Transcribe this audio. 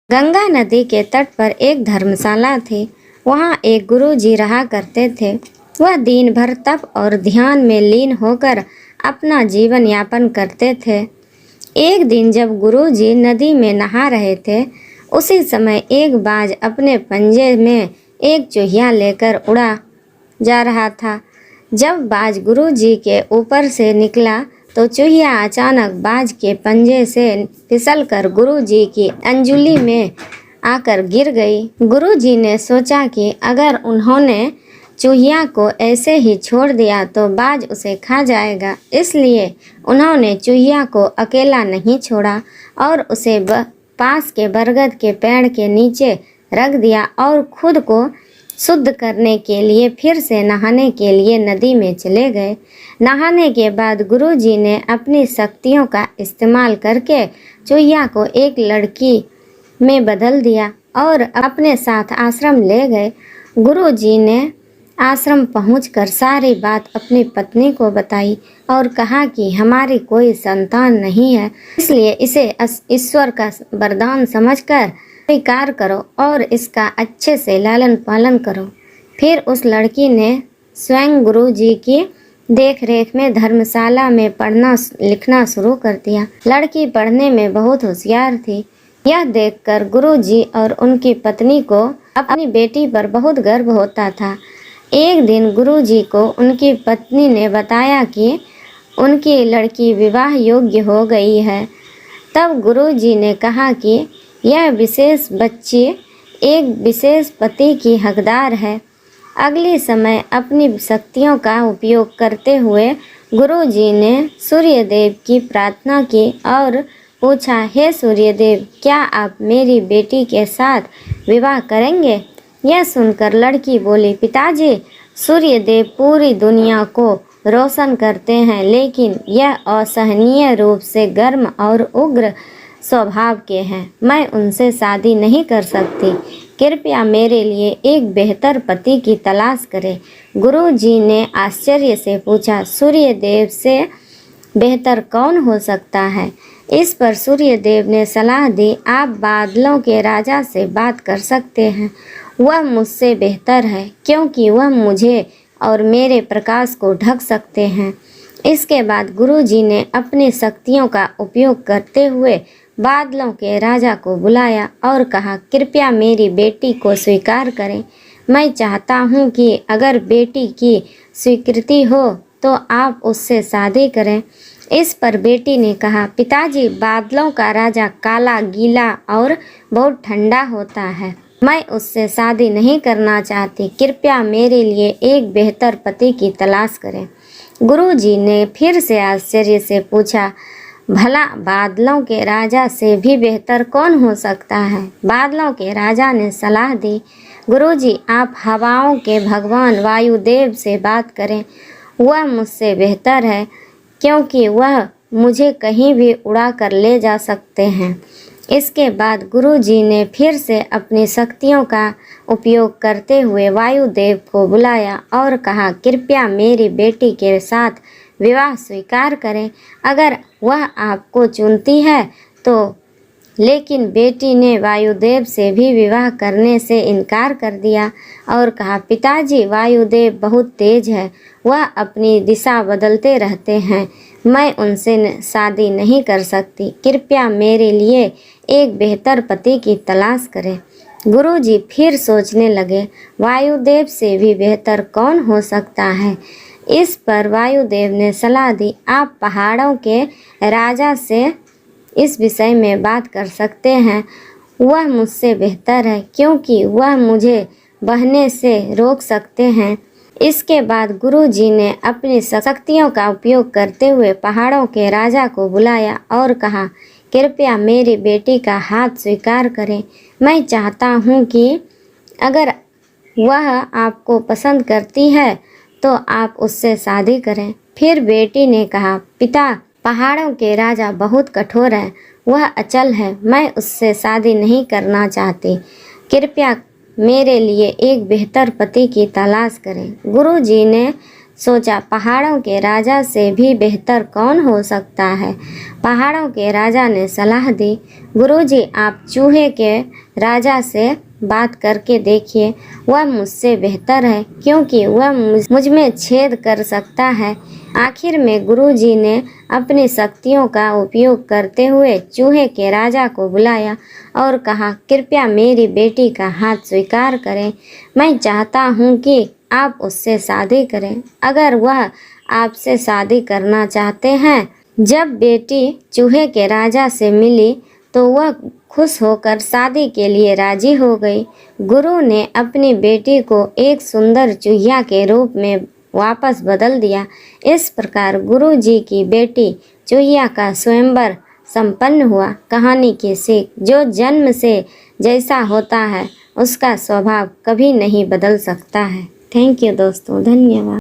गंगा नदी के तट पर एक धर्मशाला थी। वहाँ एक गुरुजी रहा करते थे। वह दिन भर तप और ध्यान में लीन होकर अपना जीवन यापन करते थे। एक दिन जब गुरुजी नदी में नहा रहे थे, उसी समय एक बाज अपने पंजे में एक चूहिया लेकर उड़ा जा रहा था। जब बाज गुरुजी के ऊपर से निकला तो चूहिया अचानक बाज के पंजे से फिसलकर गुरुजी की अंजुली में आकर गिर गई। गुरुजी ने सोचा कि अगर उन्होंने चूहिया को ऐसे ही छोड़ दिया तो बाज उसे खा जाएगा, इसलिए उन्होंने चूहिया को अकेला नहीं छोड़ा और उसे पास के बरगद के पेड़ के नीचे रख दिया और खुद को शुद्ध करने के लिए फिर से नहाने के लिए नदी में चले गए। नहाने के बाद गुरुजी ने अपनी शक्तियों का इस्तेमाल करके चूहिया को एक लड़की में बदल दिया और अपने साथ आश्रम ले गए। गुरुजी ने आश्रम पहुंचकर सारी बात अपनी पत्नी को बताई और कहा कि हमारी कोई संतान नहीं है, इसलिए इसे ईश्वर का वरदान समझकर स्वीकार करो और इसका अच्छे से लालन पालन करो। फिर उस लड़की ने स्वयं गुरुजी की देखरेख में धर्मशाला में पढ़ना लिखना शुरू कर दिया। लड़की पढ़ने में बहुत होशियार थी। यह देखकर गुरुजी और उनकी पत्नी को अपनी बेटी पर बहुत गर्व होता था। एक दिन गुरुजी को उनकी पत्नी ने बताया कि उनकी लड़की विवाह योग्य हो गई है। तब गुरुजी ने कहा कि यह विशेष बच्ची एक विशेष पति की हकदार है। अगले समय अपनी शक्तियों का उपयोग करते हुए गुरुजी ने सूर्यदेव की प्रार्थना की और पूछा, हे सूर्यदेव, क्या आप मेरी बेटी के साथ विवाह करेंगे? यह सुनकर लड़की बोली, पिताजी, सूर्यदेव पूरी दुनिया को रोशन करते हैं, लेकिन यह असहनीय रूप से गर्म और उग्र स्वभाव के हैं। मैं उनसे शादी नहीं कर सकती। कृपया मेरे लिए एक बेहतर पति की तलाश करें। गुरुजी ने आश्चर्य से पूछा, सूर्यदेव से बेहतर कौन हो सकता है? इस पर सूर्यदेव ने सलाह दी, आप बादलों के राजा से बात कर सकते हैं। वह मुझसे बेहतर है क्योंकि वह मुझे और मेरे प्रकाश को ढक सकते हैं। इसके बाद गुरुजी ने अपनी शक्तियों का उपयोग करते हुए बादलों के राजा को बुलाया और कहा, कृपया मेरी बेटी को स्वीकार करें। मैं चाहता हूँ कि अगर बेटी की स्वीकृति हो तो आप उससे शादी करें। इस पर बेटी ने कहा, पिताजी, बादलों का राजा काला, गीला और बहुत ठंडा होता है। मैं उससे शादी नहीं करना चाहती। कृपया मेरे लिए एक बेहतर पति की तलाश करें। गुरुजी ने फिर से आश्चर्य से पूछा, भला बादलों के राजा से भी बेहतर कौन हो सकता है? बादलों के राजा ने सलाह दी, गुरुजी, आप हवाओं के भगवान वायुदेव से बात करें। वह मुझसे बेहतर है क्योंकि वह मुझे कहीं भी उड़ा कर ले जा सकते हैं। इसके बाद गुरुजी ने फिर से अपनी शक्तियों का उपयोग करते हुए वायुदेव को बुलाया और कहा, कृपया मेरी बेटी के साथ विवाह स्वीकार करें। अगर वह आपको चुनती है तो। लेकिन बेटी ने वायुदेव से भी विवाह करने से इनकार कर दिया और कहा, पिताजी, वायुदेव बहुत तेज है। वह अपनी दिशा बदलते रहते हैं। मैं उनसे शादी नहीं कर सकती। कृपया मेरे लिए एक बेहतर पति की तलाश करें। गुरुजी फिर सोचने लगे, वायुदेव से भी बेहतर कौन हो सकता है? इस पर वायुदेव ने सलाह दी, आप पहाड़ों के राजा से इस विषय में बात कर सकते हैं। वह मुझसे बेहतर है क्योंकि वह मुझे बहने से रोक सकते हैं। इसके बाद गुरुजी ने अपनी शक्तियों का उपयोग करते हुए पहाड़ों के राजा को बुलाया और कहा, कृपया मेरी बेटी का हाथ स्वीकार करें। मैं चाहता हूँ कि अगर वह आपको पसंद करती है तो आप उससे शादी करें। फिर बेटी ने कहा, पिता, पहाड़ों के राजा बहुत कठोर है। वह अचल है। मैं उससे शादी नहीं करना चाहती। कृपया मेरे लिए एक बेहतर पति की तलाश करें। गुरुजी ने सोचा, पहाड़ों के राजा से भी बेहतर कौन हो सकता है। पहाड़ों के राजा ने सलाह दी, गुरुजी आप चूहे के राजा से बात करके देखिए, वह मुझसे बेहतर है क्योंकि वह मुझ में छेद कर सकता है। आखिर में गुरुजी ने अपनी शक्तियों का उपयोग करते हुए चूहे के राजा को बुलाया और कहा, कृपया मेरी बेटी का हाथ स्वीकार करें। मैं चाहता हूँ कि आप उससे शादी करें, अगर वह आपसे शादी करना चाहते हैं। जब बेटी चूहे के राजा से मिली तो वह खुश होकर शादी के लिए राजी हो गई। गुरु ने अपनी बेटी को एक सुंदर चूहिया के रूप में वापस बदल दिया। इस प्रकार गुरु जी की बेटी चूहिया का स्वयंवर संपन्न हुआ। कहानी की सीख, जो जन्म से जैसा होता है उसका स्वभाव कभी नहीं बदल सकता है। थैंक यू दोस्तों, धन्यवाद।